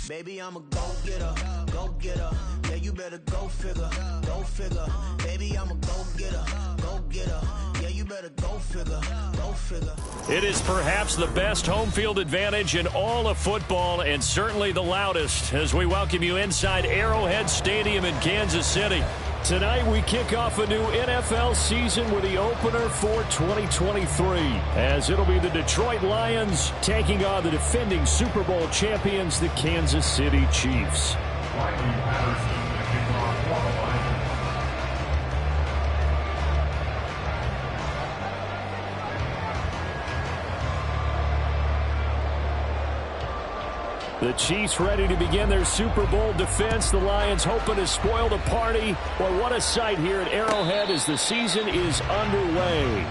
Baby, I'm a go-getter, go-getter. Yeah, you better go figure, go figure. Baby, I'm a go-getter, go-getter. Yeah, you better go figure, go figure. It is perhaps the best home field advantage in all of football, and certainly the loudest, as we welcome you inside Arrowhead Stadium in Kansas City. Tonight we kick off a new NFL season with the opener for 2023, as it'll be the Detroit Lions taking on the defending Super Bowl champions, the Kansas City Chiefs. The Chiefs ready to begin their Super Bowl defense. The Lions hoping to spoil the party. Well, what a sight here at Arrowhead as the season is underway.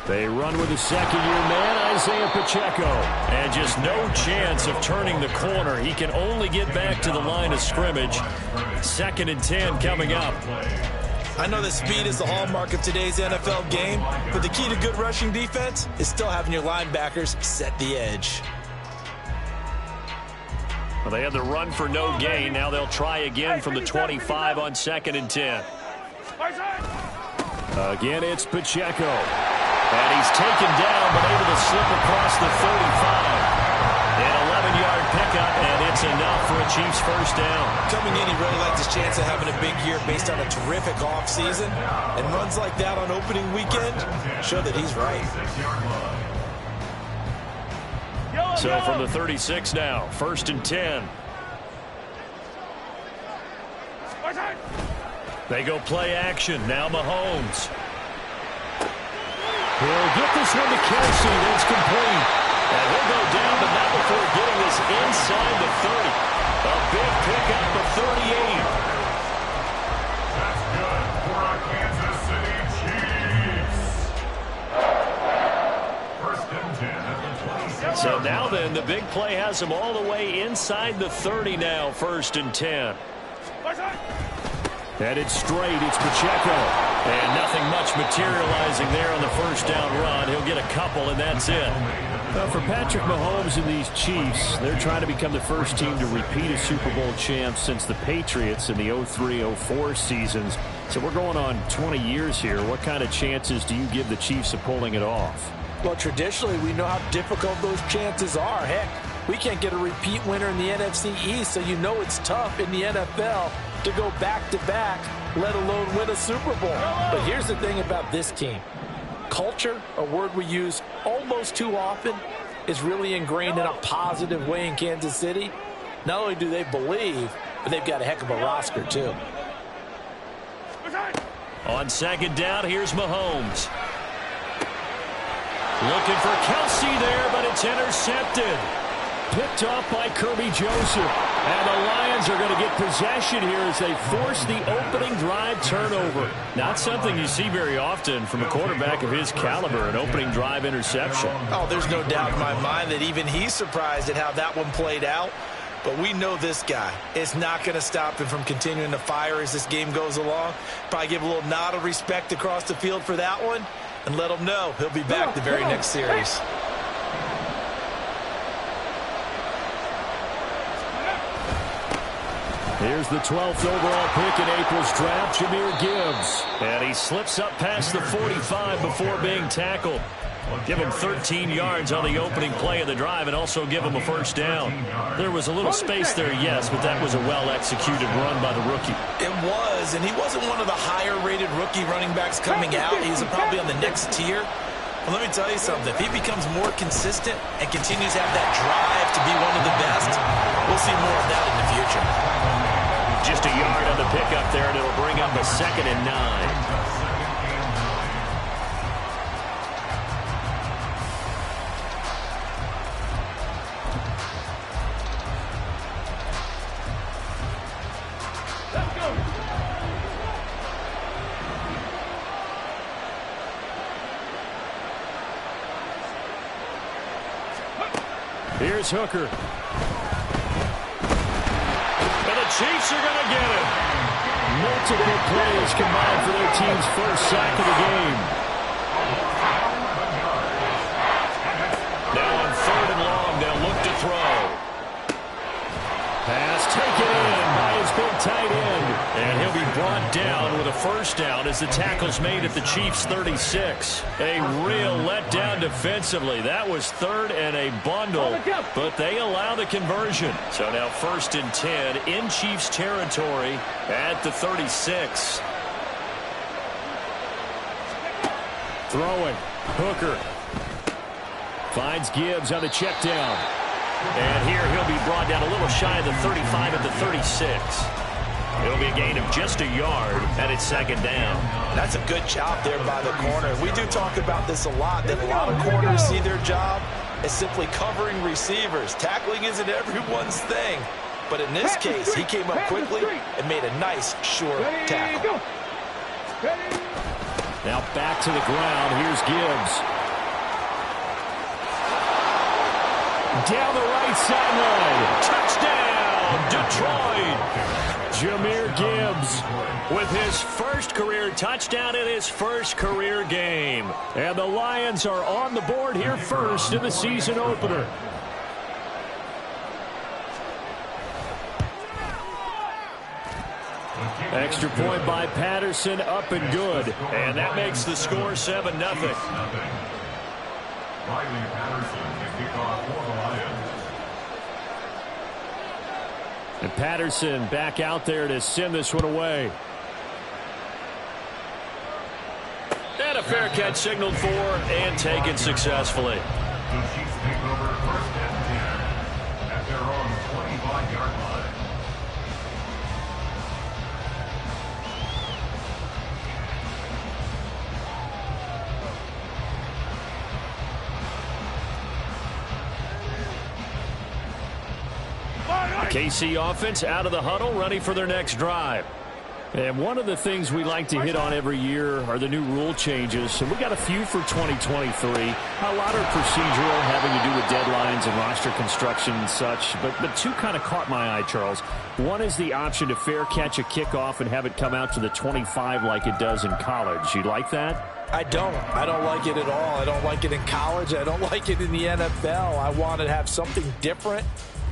They run with the second-year man, Isaiah Pacheco. And just no chance of turning the corner. He can only get back to the line of scrimmage. 2nd and 10 coming up. I know that speed is the hallmark of today's NFL game, but the key to good rushing defense is still having your linebackers set the edge. Well, they had the run for no gain. Now they'll try again from the 25 on 2nd and 10. Again, it's Pacheco. And he's taken down, but able to slip across the 35. An 11-yard pickup, and it's enough for a Chiefs first down. Coming in, he really liked his chance of having a big year based on a terrific offseason. And runs like that on opening weekend show that he's right. So from the 36 now, 1st and 10. They go play action. Now Mahomes. He'll get this one to Kelsey. That's complete. And he'll go down, but not before getting this inside the 30. A big pickup of 38. That's good for our Kansas City Chiefs. 1st and 10 at the 26. So now then, the big play has him all the way inside the 30 now, 1st and 10. Headed straight, it's Pacheco. And nothing much materializing there on the first down run. He'll get a couple, and that's it. For Patrick Mahomes and these Chiefs, they're trying to become the first team to repeat a Super Bowl champ since the Patriots in the 03-04 seasons. So we're going on 20 years here. What kind of chances do you give the Chiefs of pulling it off? Well, traditionally, we know how difficult those chances are. Heck, we can't get a repeat winner in the NFC East, so you know it's tough in the NFL to go back-to-back, let alone win a Super Bowl. But here's the thing about this team. Culture, a word we use almost too often, is really ingrained in a positive way in Kansas City. Not only do they believe, but they've got a heck of a roster, too. On 2nd down, here's Mahomes. Looking for Kelsey there, but it's intercepted. Picked off by Kirby Joseph. And the Lions are going to get possession here as they force the opening drive turnover. Not something you see very often from a quarterback of his caliber, an opening drive interception. Oh, there's no doubt in my mind that even he's surprised at how that one played out. But we know this guy. It's not going to stop him from continuing to fire as this game goes along. Probably give a little nod of respect across the field for that one and let him know he'll be back the very next series. Here's the 12th overall pick in April's draft, Jahmyr Gibbs. And he slips up past the 45 before being tackled. Give him 13 yards on the opening play of the drive and also give him a first down. There was a little space there, yes, but that was a well-executed run by the rookie. It was, and he wasn't one of the higher-rated rookie running backs coming out. He's probably on the next tier. But let me tell you something. If he becomes more consistent and continues to have that drive to be one of the best, we'll see more of that in the future. Just a yard on the pickup there, and it'll bring up a 2nd and 9. Here's Hooker. And the Chiefs are going to get it. Multiple plays combined for their team's first sack of the game. Now on 3rd and long, they'll look to throw. Pass taken in by his big tight end. And he'll be brought down with a first down as the tackle's made at the Chiefs' 36. A real letdown defensively. That was 3rd and a bundle, but they allow the conversion. So now 1st and 10 in Chiefs territory at the 36. Throwing. Hooker finds Gibbs on the check down. And here he'll be brought down a little shy of the 35 at the 36. It'll be a gain of just a yard, and it's 2nd down. That's a good job there by the corner. We do talk about this a lot, that a lot of corners see their job as simply covering receivers. Tackling isn't everyone's thing. But in this case, he came up quickly and made a nice, sure tackle. Now back to the ground. Here's Gibbs. Down the right sideline. Touchdown, Detroit. Jahmyr Gibbs with his first career touchdown in his first career game. And the Lions are on the board here first in the season opener. Extra point by Patterson, up and good. And that makes the score 7-0. Riley Patterson can kick off for the Lions. And Patterson back out there to send this one away. And a fair catch signaled for and taken successfully. The Chiefs take over 1st and 10 at their own 25-yard line. KC offense out of the huddle, ready for their next drive. And one of the things we like to hit on every year are the new rule changes. And we got a few for 2023. A lot are procedural, having to do with deadlines and roster construction and such. But two kind of caught my eye, Charles. One is the option to fair catch a kickoff and have it come out to the 25 like it does in college. You like that? I don't like it at all. I don't like it in college. I don't like it in the NFL. I want to have something different.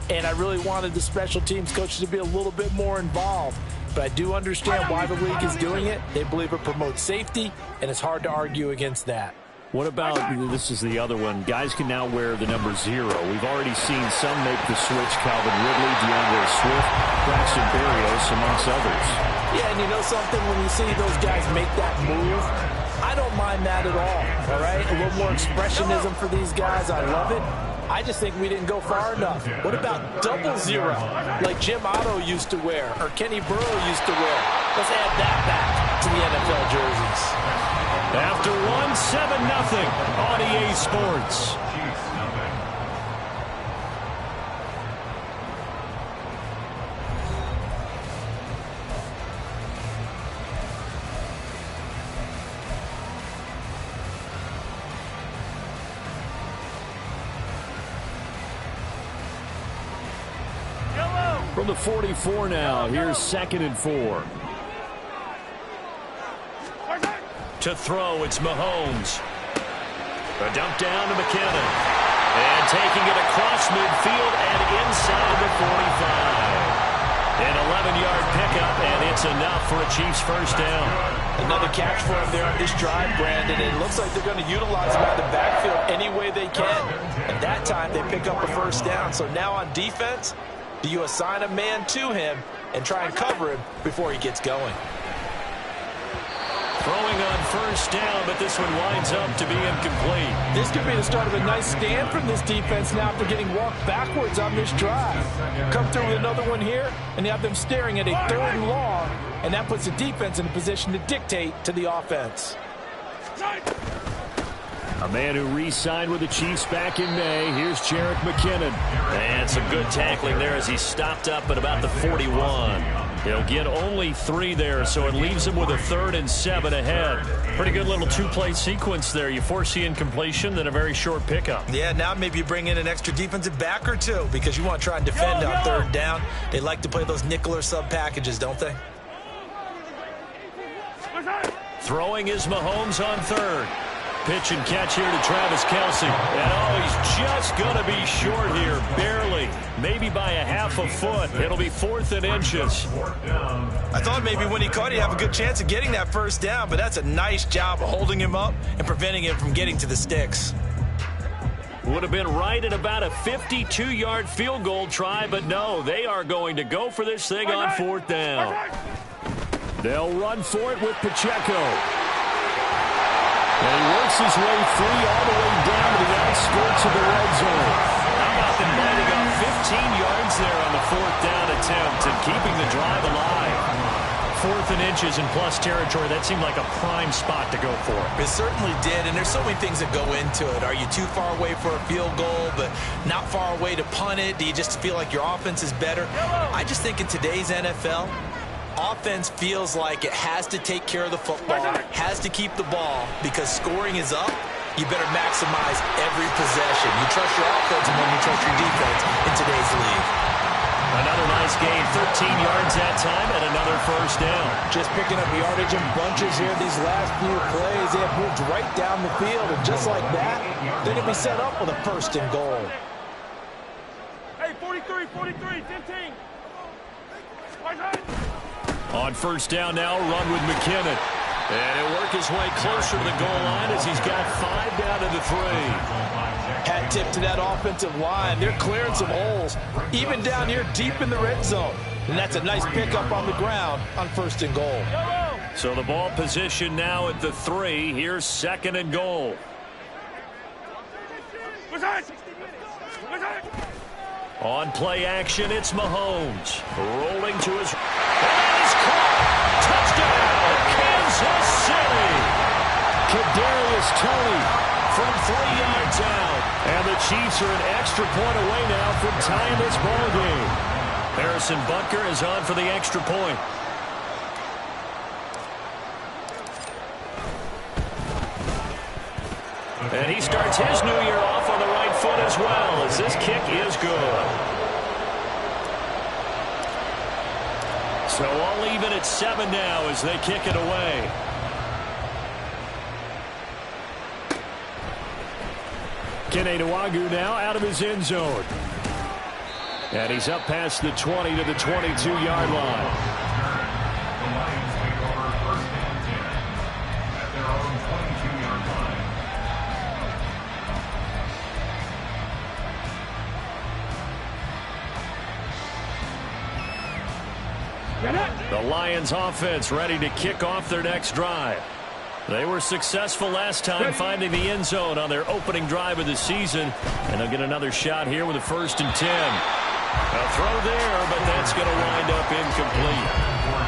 And I really wanted the special teams coaches to be a little bit more involved. But I do understand why the league is doing it. They believe it promotes safety, and it's hard to argue against that. What about, this is the other one, guys can now wear the number 0. We've already seen some make the switch, Calvin Ridley, DeAndre Swift, Braxton Berrios, amongst others. Yeah, and you know something, when you see those guys make that move, I don't mind that at all right? A little more expressionism for these guys, I love it. I just think we didn't go far enough. What about 00, like Jim Otto used to wear, or Kenny Burrow used to wear? Let's add that back to the NFL jerseys. After one, 7-0 on EA Sports. the 44 now. Here's 2nd and 4. To throw, it's Mahomes. A dump down to McKinnon. And taking it across midfield and inside the 45. An 11-yard pickup, and it's enough for a Chiefs first down. Another catch for him there on this drive, Brandon. It looks like they're going to utilize him out of the backfield any way they can. And that time, they pick up a first down. So now on defense, do you assign a man to him and try and cover him before he gets going? Throwing on first down, but this one winds up to be incomplete. This could be the start of a nice stand from this defense now after getting walked backwards on this drive. Come through with another one here, and you have them staring at a 3rd and long, and that puts the defense in a position to dictate to the offense. A man who re-signed with the Chiefs back in May. Here's Jerick McKinnon. And some good tackling there as he stopped up at about the 41. He'll get only 3 there, so it leaves him with a 3rd and 7 ahead. Pretty good little 2-play sequence there. You force the incompletion, then a very short pickup. Yeah, now maybe you bring in an extra defensive back or 2 because you want to try and defend on 3rd down. They like to play those nickel or sub packages, don't they? Throwing is Mahomes on 3rd. Pitch and catch here to Travis Kelce. And he's just going to be short here, barely. Maybe by a half a foot. It'll be 4th and inches. I thought maybe when he caught, he'd have a good chance of getting that first down, but that's a nice job of holding him up and preventing him from getting to the sticks. Would have been right at about a 52-yard field goal try, but no, they are going to go for this thing on 4th down. They'll run for it with Pacheco. And he works his way free all the way down to the outskirts of the red zone. How about them lining up 15 yards there on the 4th down attempt and keeping the drive alive? 4th and inches in plus territory. That seemed like a prime spot to go for. It certainly did, and there's so many things that go into it. Are you too far away for a field goal, but not far away to punt it? Do you just feel like your offense is better? I just think in today's NFL, offense feels like it has to take care of the football, has to keep the ball, because scoring is up. You better maximize every possession. You trust your offense more than you trust your defense in today's league. Another nice gain, 13 yards that time, and another first down. Just picking up yardage in bunches here these last few plays. They have moved right down the field, and just like that, they're going to be set up with a 1st and goal. Hey, 43, 15. On first down now, run with McKinnon. And he'll work his way closer to the goal line as he's got 5 down to the 3. Hat tip to that offensive line. They're clearing some holes, even down here deep in the red zone. And that's a nice pickup on the ground on 1st and goal. So the ball position now at the 3. Here's 2nd and goal. On play action, it's Mahomes. Rolling to his... And he's caught! Touchdown! Kansas City! Kadarius Toney from 3 yards out. And the Chiefs are an extra point away now from tying this ball game. Harrison Butker is on for the extra point. And he starts his new year off on the right foot as well, as this kick is good. So all even at 7 now as they kick it away. Kene Nwangwu now out of his end zone. And he's up past the 20 to the 22-yard line. The Lions offense ready to kick off their next drive. They were successful last time finding the end zone on their opening drive of the season. And they'll get another shot here with a 1st and 10. A throw there, but that's going to wind up incomplete.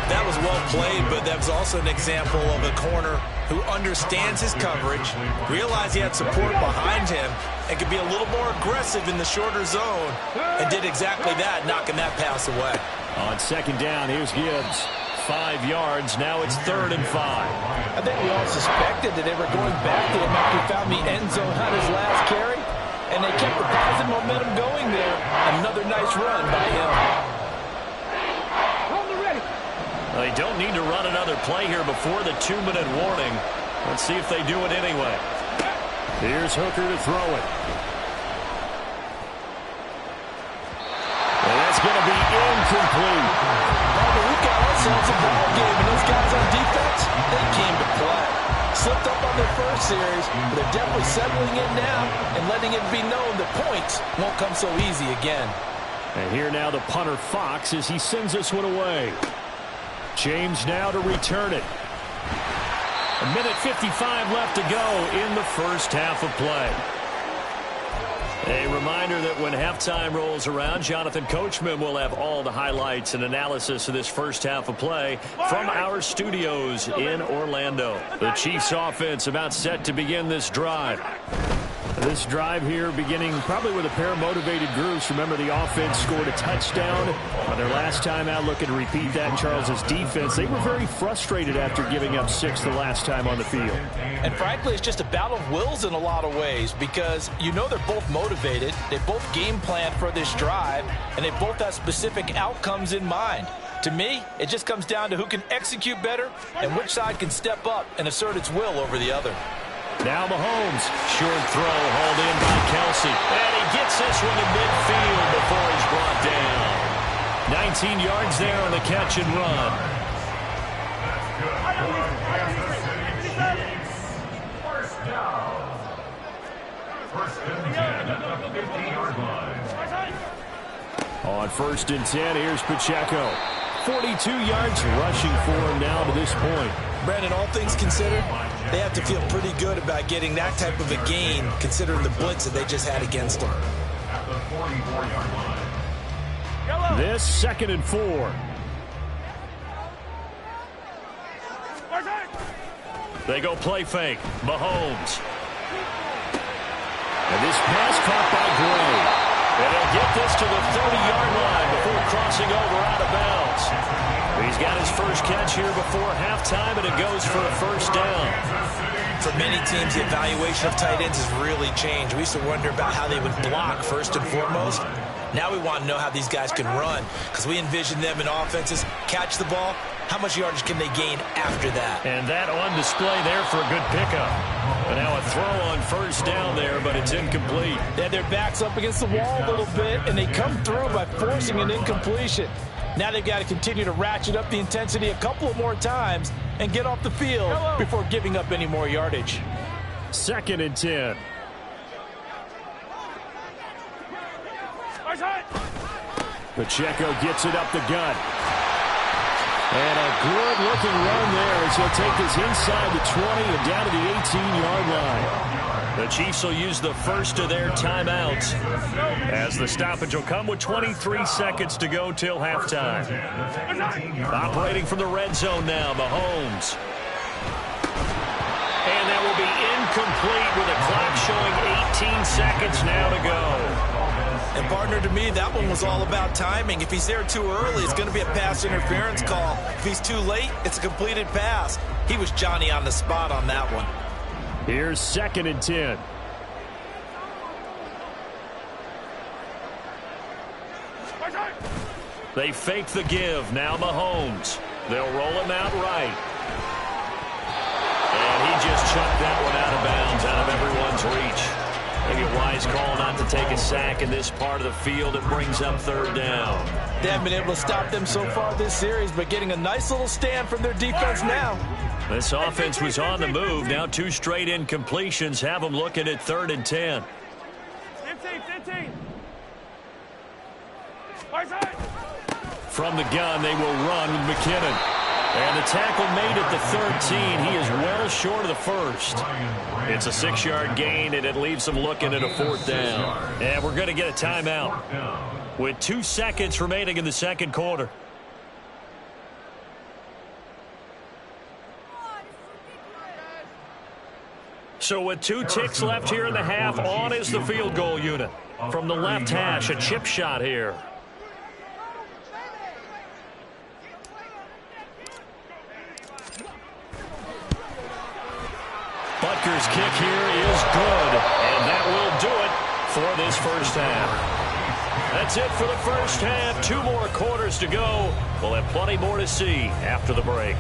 That was well played, but that was also an example of a corner who understands his coverage, realized he had support behind him, and could be a little more aggressive in the shorter zone, and did exactly that, knocking that pass away. On 2nd down, here's Gibbs. 5 yards. Now it's 3rd and 5. I think we all suspected that they were going back to him after he found the end zone on his last carry, and they kept the positive momentum going there. Another nice run by him. They don't need to run another play here before the 2-minute warning. Let's see if they do it anyway. Here's Hooker to throw it. And that's going to be incomplete. We've got ourselves a ball game, and those guys on defense, they came to play. Slipped up on their first series, but they're definitely settling in now and letting it be known that points won't come so easy again. And here now the punter Fox as he sends this one away. James now to return it. 1:55 left to go in the first half of play. A reminder that when halftime rolls around, Jonathan Coachman will have all the highlights and analysis of this first half of play from our studios in Orlando. The Chiefs offense about set to begin this drive. This drive here beginning probably with a pair of motivated groups. Remember, the offense scored a touchdown on their last time out, looking to repeat that in Charles's defense. They were very frustrated after giving up 6 the last time on the field. And frankly, it's just a battle of wills in a lot of ways because you know they're both motivated. They both game plan for this drive, and they both have specific outcomes in mind. To me, it just comes down to who can execute better and which side can step up and assert its will over the other. Now Mahomes, short throw, hauled in by Kelsey. And he gets this one to midfield before he's brought down. 19 yards there on the catch and run. First down. First and 10 at the 15-yard line. On 1st and 10, here's Pacheco. 42 yards rushing for him now to this point. Brandon, all things considered, they have to feel pretty good about getting that type of a gain considering the blitz that they just had against them. At the 44-yard line. This 2nd and 4. They go play fake. Mahomes. And this pass caught by Gray. And he'll get this to the 30-yard line before crossing over out of bounds. He's got his first catch here before halftime, and it goes for a first down. For many teams, the evaluation of tight ends has really changed. We used to wonder about how they would block first and foremost. Now we want to know how these guys can run because we envision them in offenses catch the ball. How much yardage can they gain after that? And that on display there for a good pickup. And now a throw on first down there, but it's incomplete. They had their backs up against the wall a little bit, and they come through by forcing an incompletion. Now they've got to continue to ratchet up the intensity a couple of more times and get off the field before giving up any more yardage. 2nd and 10. Pacheco gets it up the gut. And a good-looking run there as he'll take this inside the 20 and down to the 18-yard line. The Chiefs will use the first of their timeouts as the stoppage will come with 23 seconds to go till halftime. Operating from the red zone now, Mahomes. And that will be incomplete with a clock showing 18 seconds now to go. And partner, to me, that one was all about timing. If he's there too early, it's going to be a pass interference call. If he's too late, it's a completed pass. He was Johnny on the spot on that one. Here's 2nd and 10. They fake the give. Now Mahomes. They'll roll him out right. And he just chucked that one out of bounds, out of everyone's reach. Maybe a wise call not to take a sack in this part of the field. It brings up 3rd down. They haven't been able to stop them so far this series, but getting a nice little stand from their defense now. This offense was on the move. Now 2 straight incompletions have them looking at 3rd and 10. 15. From the gun, they will run with McKinnon. And the tackle made at the 13. He is well short of the first. It's a 6-yard gain, and it leaves them looking at a 4th down. And we're going to get a timeout with 2 seconds remaining in the second quarter. So with 2 ticks left here in the half, on is the field goal unit. From the left hash, a chip shot here. Butker's kick here is good, and that will do it for this first half. That's it for the first half. 2 more quarters to go. We'll have plenty more to see after the break.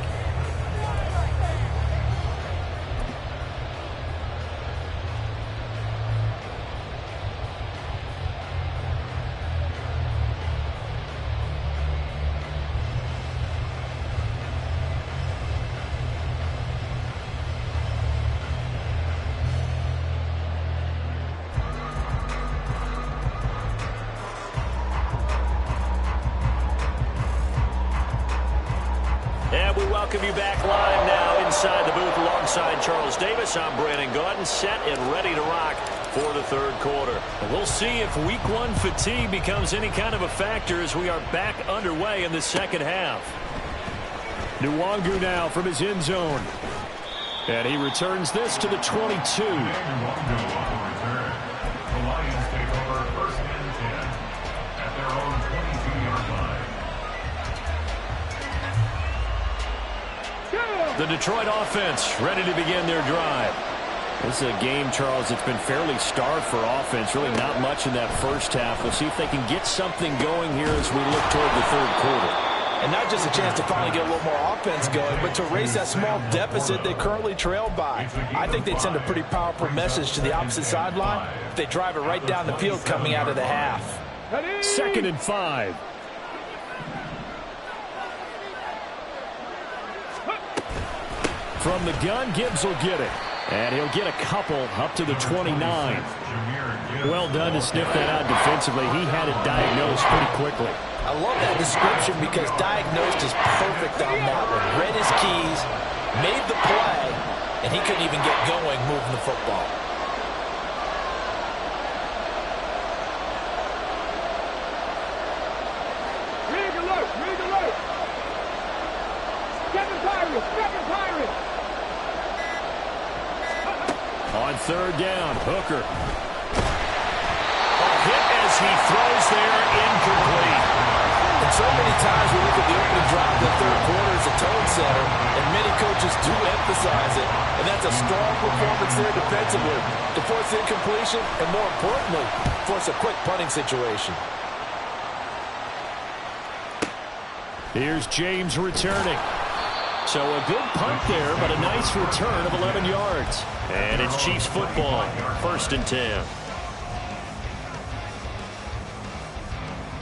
And we welcome you back live now inside the booth alongside Charles Davis. I'm Brandon Gaudin, set and ready to rock for the third quarter. We'll see if week 1 fatigue becomes any kind of a factor as we are back underway in the second half. Nwangu now from his end zone. And he returns this to the 22. The Detroit offense ready to begin their drive. This is a game, Charles, that's been fairly starved for offense. Really not much in that first half. We'll see if they can get something going here as we look toward the third quarter. And not just a chance to finally get a little more offense going, but to erase that small deficit they currently trailed by. I think they'd send a pretty powerful message to the opposite sideline if they drive it right down the field coming out of the half. 2nd and 5. From the gun, Gibbs will get it. And he'll get a couple up to the 29. Well done to sniff that out defensively. He had it diagnosed pretty quickly. I love that description because diagnosed is perfect on that one. Read his keys, made the play, and he couldn't even get going moving the football. Rig alert! Rig alert! Second pirate! Second pirate! On 3rd down, Hooker. A hit as he throws there, incomplete. And so many times we look at the opening drive of the third quarter as a tone setter, and many coaches do emphasize it, and that's a strong performance there defensively to force the incompletion and, more importantly, force a quick punting situation. Here's James returning. So a good punt there, but a nice return of 11 yards. And it's Chiefs football, 1st and 10.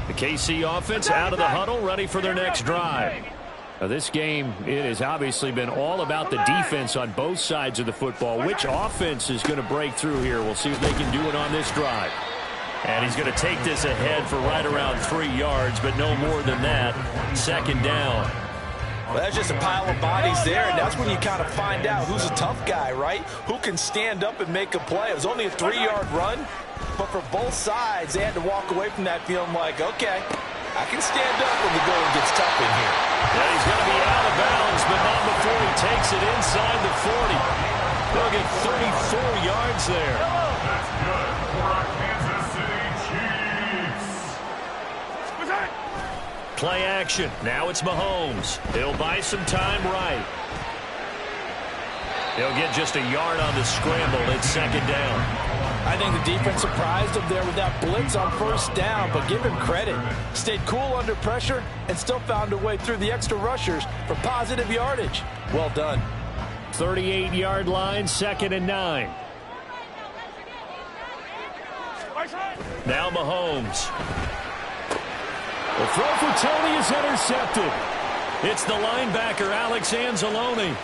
The KC offense out of the huddle, ready for their next drive. Now this game, it has obviously been all about the defense on both sides of the football. Which offense is going to break through here? We'll see if they can do it on this drive. And he's going to take this ahead for right around 3 yards, but no more than that. 2nd down. Well, that's just a pile of bodies there, and that's when you kind of find out who's a tough guy, right? Who can stand up and make a play. It was only a 3-yard run, but for both sides, they had to walk away from that feeling like, okay, I can stand up when the going gets tough in here. Yeah, he's going to be out of bounds, but not before he takes it inside the 40. They'll get 34 yards there. That's good for our Kansas City Chiefs. Play action. Now it's Mahomes. He'll buy some time right. He'll get just a yard on the scramble. It's 2nd down. I think the defense surprised him there with that blitz on 1st down, but give him credit. Stayed cool under pressure and still found a way through the extra rushers for positive yardage. Well done. 38-yard line, 2nd and 9. Now Mahomes. The throw for Tony is intercepted. It's the linebacker, Alex Anzalone.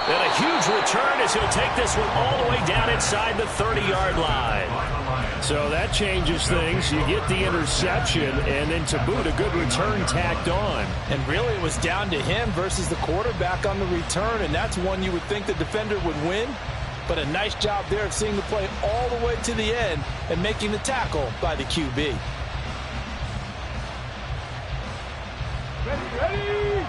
And a huge return as he'll take this one all the way down inside the 30-yard line. So that changes things. You get the interception, and then to boot, a good return tacked on. And really it was down to him versus the quarterback on the return, and that's one you would think the defender would win. But a nice job there of seeing the play all the way to the end and making the tackle by the QB. Ready!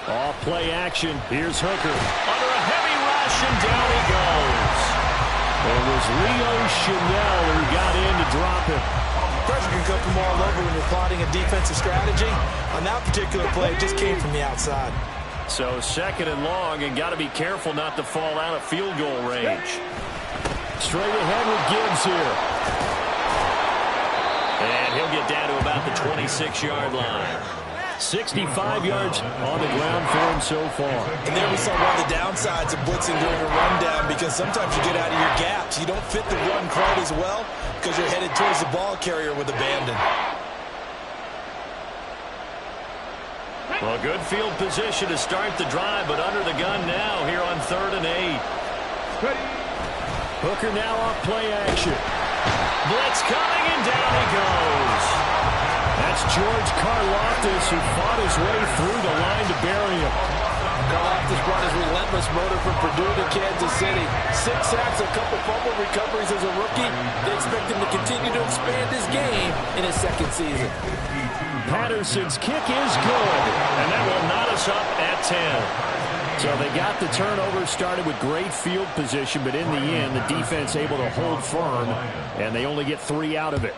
Off play action. Here's Hooker. Under a heavy rush, and down he goes. It was Leo Chanel who got in to drop him. Pressure can come from all over when you're plotting a defensive strategy. On that particular play, it just came from the outside. So second and long, and got to be careful not to fall out of field goal range. Straight ahead with Gibbs here. And he'll get down to about the 26-yard line. 65 yards on the ground for him so far. And there we saw one of the downsides of blitzing during a rundown, because sometimes you get out of your gaps. You don't fit the run quite as well because you're headed towards the ball carrier with abandon. Well, good field position to start the drive, but under the gun now here on 3rd and 8. Hooker now off play action. Blitz coming, and down he goes. That's George Karlaftis, who fought his way through the line to bury him. Karlaftis brought his relentless motor from Purdue to Kansas City. 6 sacks, a couple fumble recoveries as a rookie. They expect him to continue to expand his game in his second season. Patterson's kick is good, and that will knot us up at 10. So they got the turnover started with great field position, but in the end, the defense able to hold firm, and they only get 3 out of it.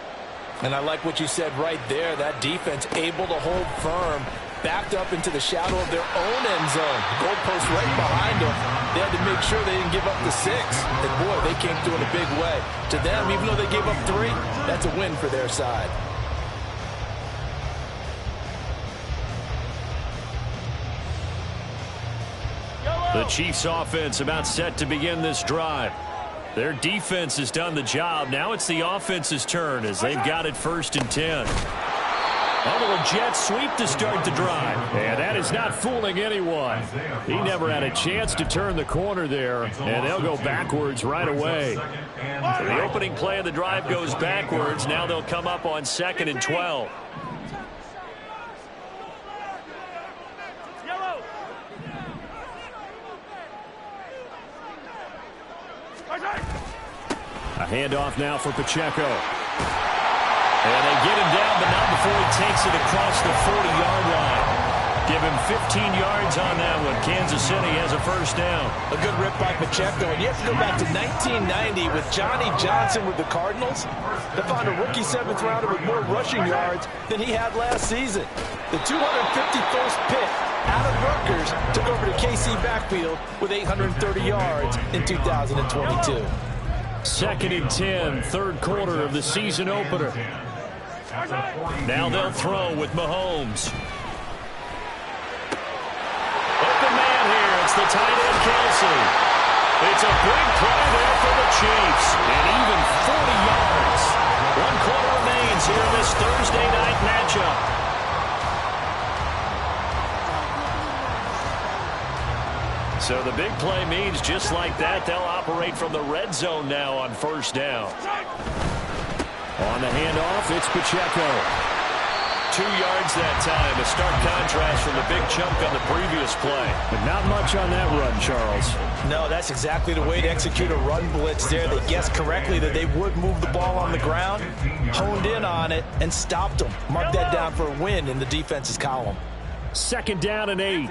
And I like what you said right there. That defense able to hold firm, backed up into the shadow of their own end zone. Goalpost right behind them. They had to make sure they didn't give up the 6. And boy, they came through in a big way. To them, even though they gave up 3, that's a win for their side. The Chiefs offense about set to begin this drive. Their defense has done the job. Now it's the offense's turn as they've got it 1st and 10. A little jet sweep to start the drive. And that is not fooling anyone. He never had a chance to turn the corner there, and they'll go backwards right away. So the opening play of the drive goes backwards. Now they'll come up on 2nd and 12. A handoff now for Pacheco. And they get him down, but not before he takes it across the 40-yard line. Give him 15 yards on that one. Kansas City has a 1st down. A good rip by Pacheco. And you have to go back to 1990 with Johnny Johnson with the Cardinals to find a rookie 7th rounder with more rushing yards than he had last season. The 251st pick out of Rutgers took over to KC backfield with 830 yards in 2022. 2nd and 10, 3rd quarter of the season opener. Now they'll throw with Mahomes. Open man here. It's the tight end, Kelsey. It's a big play there for the Chiefs. And even 40 yards. 1 quarter remains here in this Thursday night matchup. So the big play means just like that, they'll operate from the red zone now on 1st down. On the handoff, it's Pacheco. 2 yards that time, a stark contrast from the big chunk on the previous play. But not much on that run, Charles. No, that's exactly the way to execute a run blitz there. They guessed correctly that they would move the ball on the ground, honed in on it, and stopped them. Mark that down for a win in the defense's column. 2nd down and 8.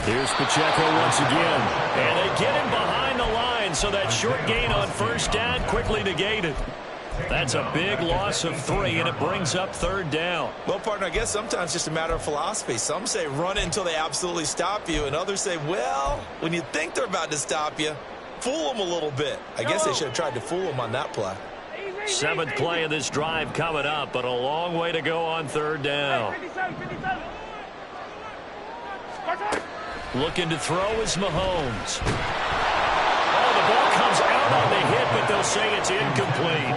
Here's Pacheco once again. And they get him behind the line, so that short gain on 1st down quickly negated. That's a big loss of 3, and it brings up 3rd down. Well, partner, I guess sometimes it's just a matter of philosophy. Some say run until they absolutely stop you, and others say, well, when you think they're about to stop you, fool them a little bit. I guess they should have tried to fool them on that play. 7th play of this drive coming up, but a long way to go on 3rd down. Looking to throw is Mahomes. Oh, the ball comes out on the hit, but they'll say it's incomplete.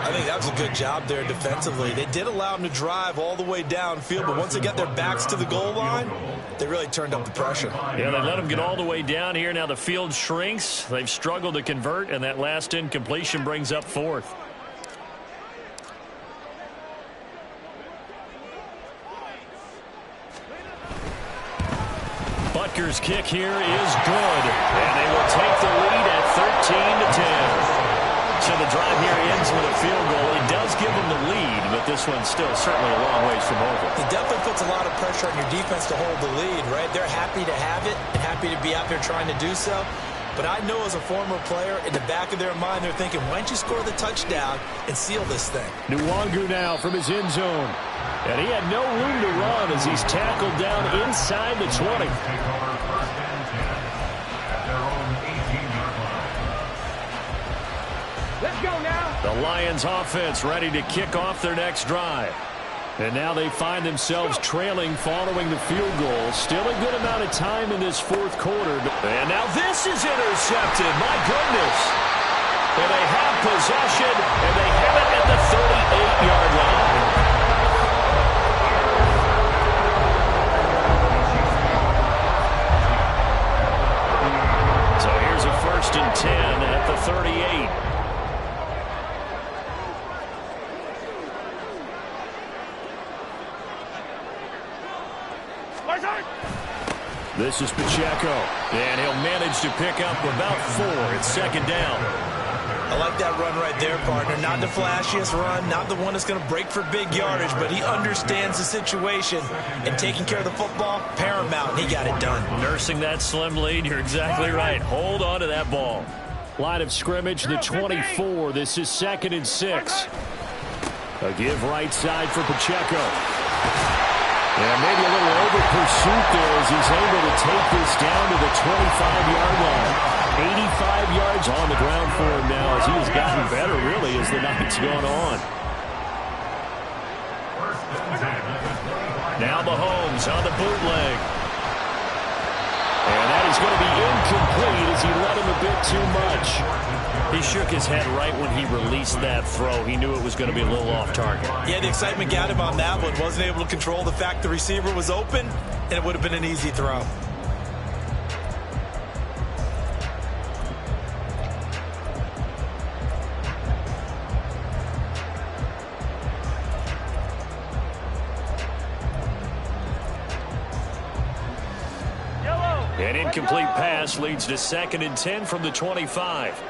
I think that was a good job there defensively. They did allow him to drive all the way downfield, but once they got their backs to the goal line, they really turned up the pressure. Yeah, they let him get all the way down here. Now the field shrinks. They've struggled to convert, and that last incompletion brings up 4th. Butker's kick here is good, and they will take the lead at 13-10. So the drive here ends with a field goal. It does give them the lead, but this one's still certainly a long ways from over. It definitely puts a lot of pressure on your defense to hold the lead, right? They're happy to have it and happy to be out there trying to do so. But I know as a former player, in the back of their mind, they're thinking, why don't you score the touchdown and seal this thing? Nwangu now from his end zone. And he had no room to run as he's tackled down inside the 20. Let's go now. The Lions offense ready to kick off their next drive. And now they find themselves trailing following the field goal. Still a good amount of time in this fourth quarter. And now this is intercepted. My goodness. And they have possession, and they have it at the 38-yard line. So here's a 1st and 10 at the 38. This is Pacheco, and he'll manage to pick up about 4. It's 2nd down. I like that run right there, partner. Not the flashiest run, not the one that's going to break for big yardage, but he understands the situation, and taking care of the football, paramount. He got it done. Nursing that slim lead, you're exactly right. Hold on to that ball. Line of scrimmage, the 24. This is 2nd and 6. A give right side for Pacheco. And maybe a little over-pursuit there as he's able to take this down to the 25-yard line. 85 yards on the ground for him now as he has gotten better, really, as the night's gone on. Now Mahomes on the bootleg. And that is going to be incomplete as he let him a bit too much. He shook his head right when he released that throw. He knew it was going to be a little off target. Yeah, the excitement got him on that one. Wasn't able to control the fact the receiver was open, and it would have been an easy throw. An incomplete pass leads to 2nd and 10 from the 25.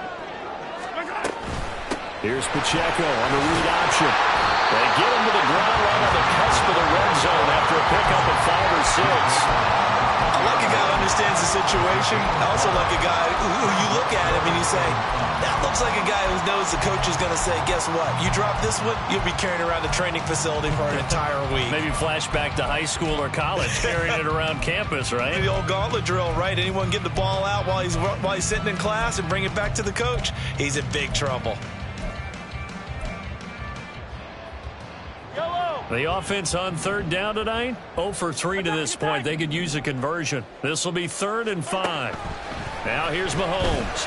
Here's Pacheco on the read option. They get him to the ground right on the cusp of the red zone after a pickup of 5 or 6. I like a guy who understands the situation. I also like a guy who you look at him and you say, that looks like a guy who knows the coach is going to say, guess what? You drop this one, you'll be carrying around the training facility for an entire week. Maybe flashback to high school or college, carrying it around campus, right? The old gauntlet drill, right? Anyone get the ball out while he's sitting in class and bring it back to the coach, he's in big trouble. The offense on 3rd down tonight, 0 for 3 to this point. They could use a conversion. This will be 3rd and 5. Now here's Mahomes.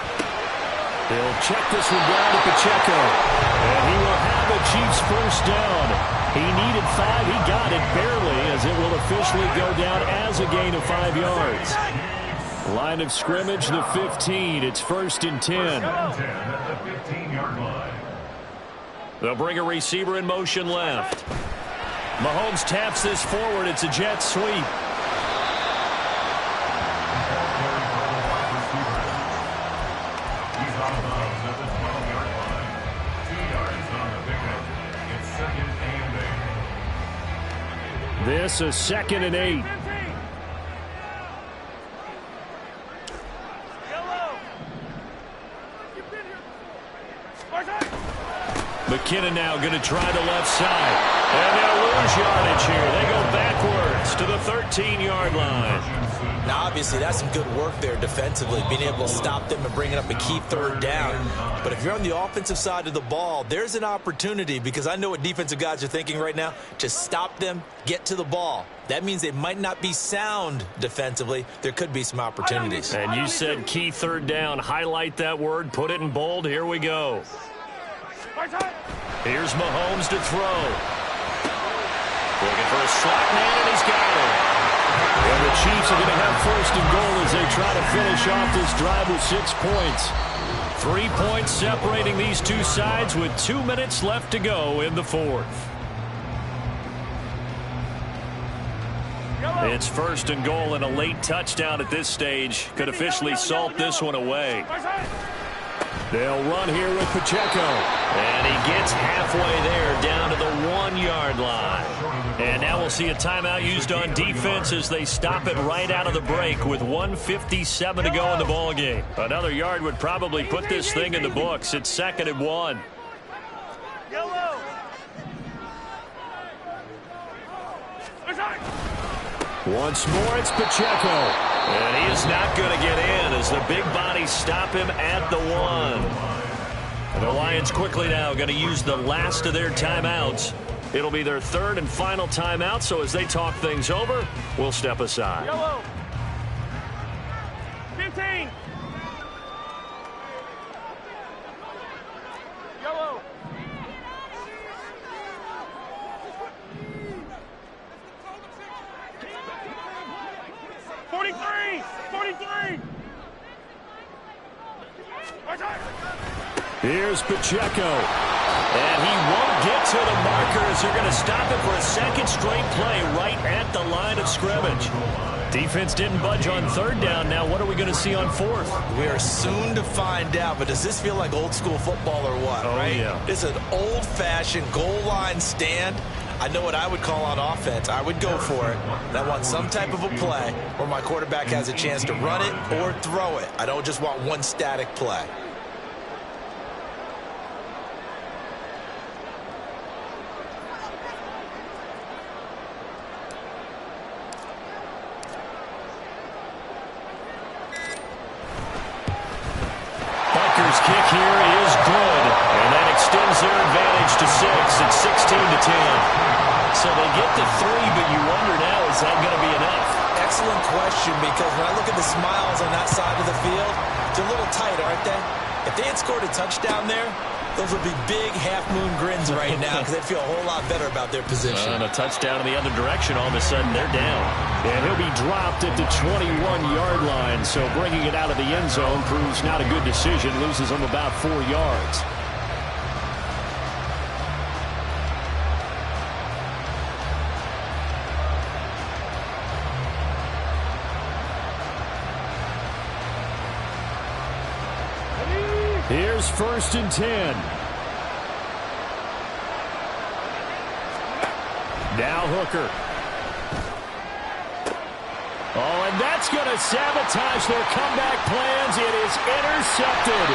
He'll check this one down to Pacheco. And he will have a Chiefs 1st down. He needed 5. He got it barely as it will officially go down as a gain of 5 yards. Line of scrimmage, the 15. It's 1st and 10. They'll bring a receiver in motion left. Mahomes taps this forward. It's a jet sweep. This is 2nd and 8. McKinnon now going to try the left side. And they'll lose yardage here. They go backwards to the 13-yard line. Now, obviously, that's some good work there defensively, being able to stop them and bringing up a key 3rd down. But if you're on the offensive side of the ball, there's an opportunity, because I know what defensive guys are thinking right now, to stop them, get to the ball. That means they might not be sound defensively. There could be some opportunities. And you said key 3rd down. Highlight that word. Put it in bold. Here we go. Here's Mahomes to throw. Looking for a slot man, and he's got it. And the Chiefs are going to have 1st and goal as they try to finish off this drive with 6 points. 3 points separating these two sides with 2 minutes left to go in the 4th. It's 1st and goal, and a late touchdown at this stage could officially salt this one away. They'll run here with Pacheco. And he gets halfway there down to the 1-yard line. And now we'll see a timeout used on defense as they stop it right out of the break with 1:57 to go in the ball game. Another yard would probably put this thing in the books. It's 2nd and 1. Yellow. Once more, it's Pacheco. And he is not going to get in as the big bodies stop him at the 1. And the Lions quickly now going to use the last of their timeouts. It'll be their 3rd and final timeout, so as they talk things over, we'll step aside. Yellow. 15. Yellow. 43. 43. Here's Pacheco. And he won't get to the markers. They're going to stop it for a second straight play right at the line of scrimmage. Defense didn't budge on 3rd down. Now what are we going to see on 4th? We are soon to find out, but does this feel like old school football or what, right? Yeah. It's an old-fashioned goal line stand. I know what I would call on offense. I would go for it. And I want some type of a play where my quarterback has a chance to run it or throw it. I don't just want one static play. Kick here is good, and that extends their advantage to 6. It's 16-10. So they get to 3, but you wonder now, is that going to be enough? Excellent question, because when I look at the smiles on that side of the field, they're a little tight, aren't they? If they had scored a touchdown there, those would be big half-moon grins right now because they'd feel a whole lot better about their position. And a touchdown in the other direction, all of a sudden they're down. And he'll be dropped at the 21-yard line, so bringing it out of the end zone proves not a good decision, loses him about 4 yards. Here's 1st and 10. Now Hooker. Oh, and that's going to sabotage their comeback plans. It is intercepted.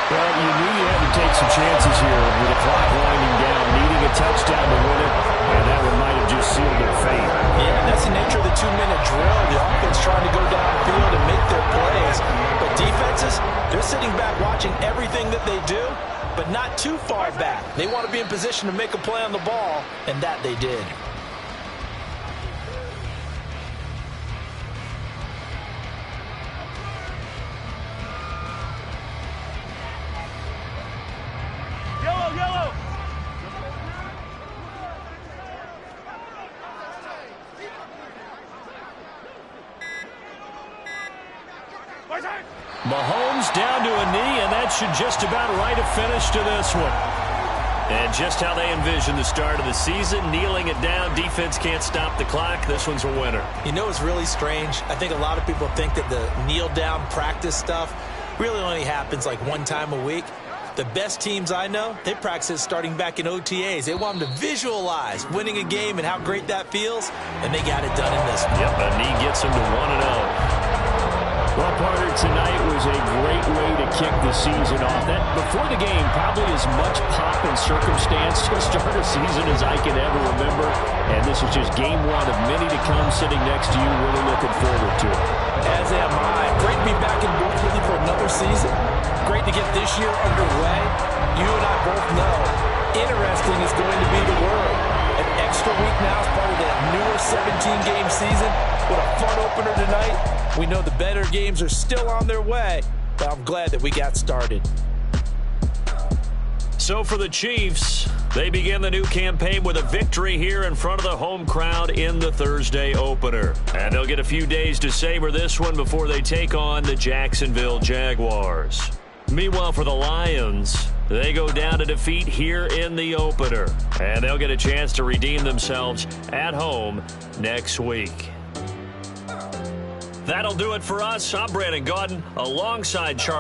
Well, you knew you had to take some chances here with the clock winding down, needing a touchdown to win it, and that one might have just sealed their fate. Yeah, and that's the nature of the 2-minute drill. The offense trying to go downfield and make their plays. But defenses, they're sitting back watching everything that they do, but not too far back. They want to be in position to make a play on the ball, and that they did. Yellow. Mahomes down to a knee, and that should just about write a finish to this one. And just how they envision the start of the season, kneeling it down, defense can't stop the clock. This one's a winner. You know, it's really strange. I think a lot of people think that the kneel-down practice stuff really only happens like one time a week. The best teams I know, they practice it starting back in OTAs. They want them to visualize winning a game and how great that feels, and they got it done in this one. Yep, a knee gets them to 1-0. Well, partner, tonight was a great way to kick the season off. That, before the game, probably as much pop and circumstance to start a season as I can ever remember. And this is just game 1 of many to come sitting next to you. Really looking forward to it. As am I. Great to be back in booth with you for another season. Great to get this year underway. You and I both know interesting is going to be the word. An extra week now as part of that newer 17-game season. What a fun opener tonight. We know the better games are still on their way, but I'm glad that we got started. So for the Chiefs, they begin the new campaign with a victory here in front of the home crowd in the Thursday opener. And they'll get a few days to savor this one before they take on the Jacksonville Jaguars. Meanwhile, for the Lions, they go down to defeat here in the opener. And they'll get a chance to redeem themselves at home next week. That'll do it for us. I'm Brandon Gaudin alongside Charles.